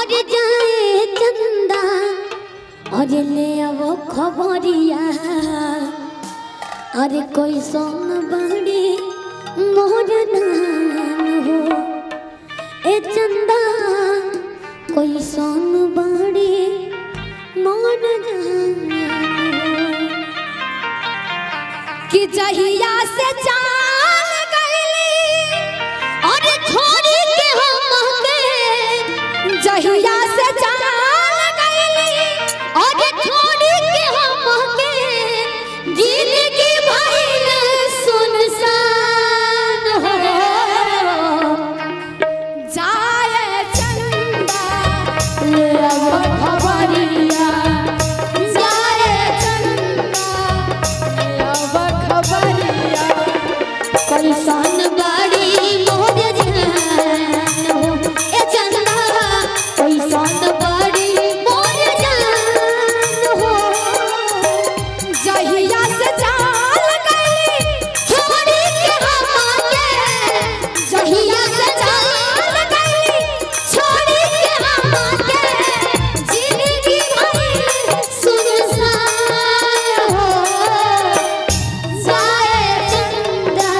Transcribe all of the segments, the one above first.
और जाए चंदा और ले वो खबरिया अरे कोई सोन बड़ी मोर नाम हो ए चंदा कोई सोन बड़ी मोर नाम कि जहिया से जान गईली और छोड़ी के हमके जहिया से जान गईली और छोड़ी के हमके जिंदगी भइल सुनसान हो जाए चंदा ले अब खबरिया जाए चंदा ले अब खबरिया कैसन बड़ी मोर जान हो ए चंदा कैसन बड़ी मोर जान हो जहिया से जान गईली छोड़ी के हमके जहिया से जान गईली छोड़ी के हमके जिंदगी भइल सुनसान हो जाए चंदा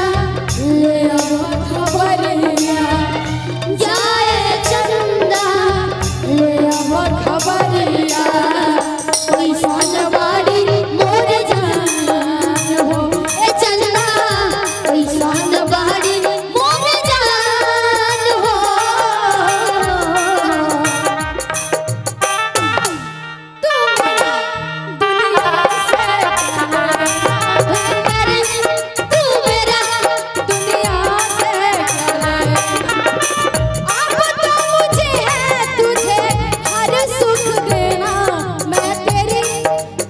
ले अब खबरिया जाए चंदा ले अब खबरिया कैसन बड़ी मोर जान हो ए चंदा कैसन बड़ी मोर जान हो तू मेरा दुनिया से करे अब तो मुझे है तुझे हर सुख देना मैं तेरी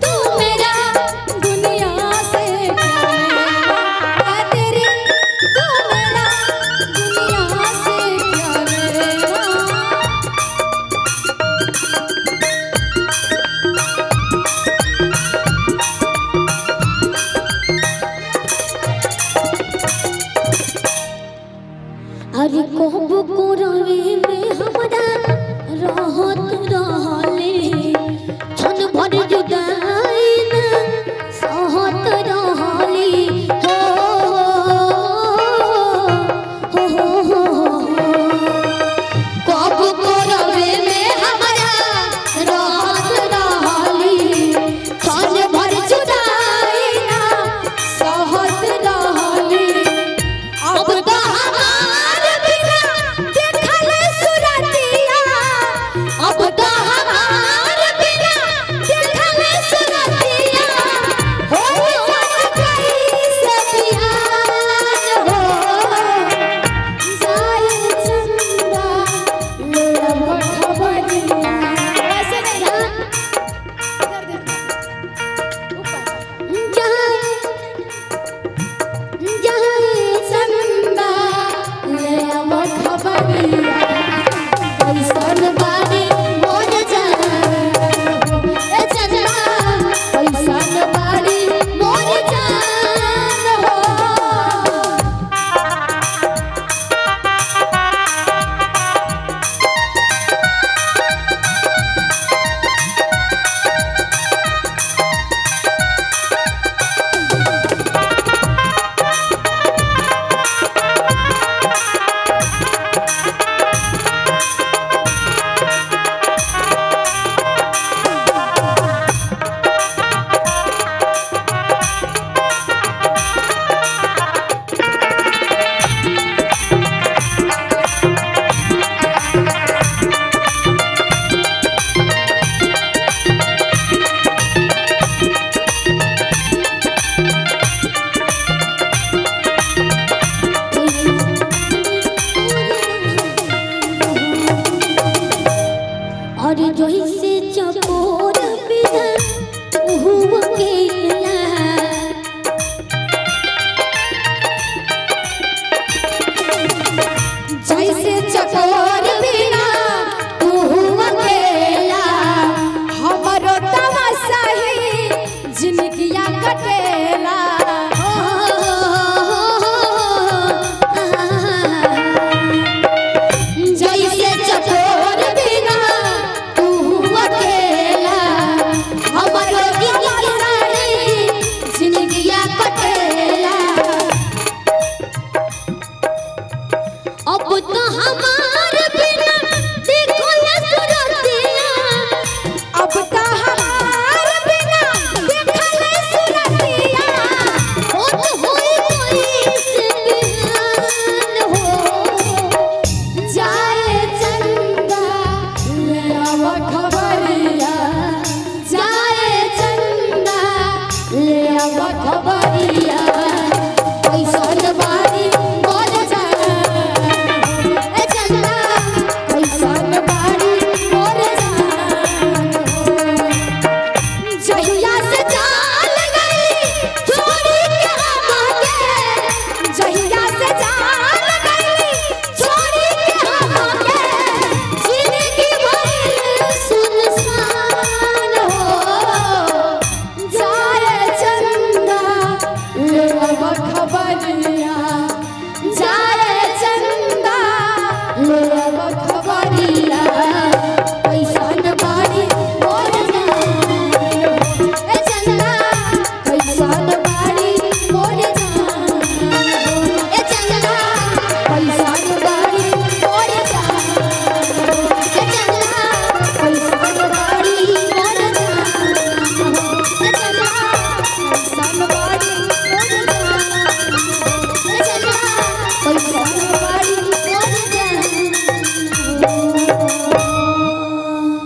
तू मेरा दुनिया से करे मैं तेरी तू मेरा दुनिया से अरे कोब को रवे में हमरा रहत रहले छन भर जुदाई ना सहत रहली हो कोब को रवे में हमरा रहत रहली छन भर जुदाई ना सहत रहली अब तो हमार बिना देखल सुरतिया अब तो हमार बिना देखल सुरतिया हो मन कैसे बिहान हो जाए चंदा ले अब खबरिया ऐसे नहीं इधर देखो ऊपर जाए चंदा ले अब खबरिया कैसन बड़ी मोर जान हो ए चंदा कैसन बड़ी मोर जान हो और जो ही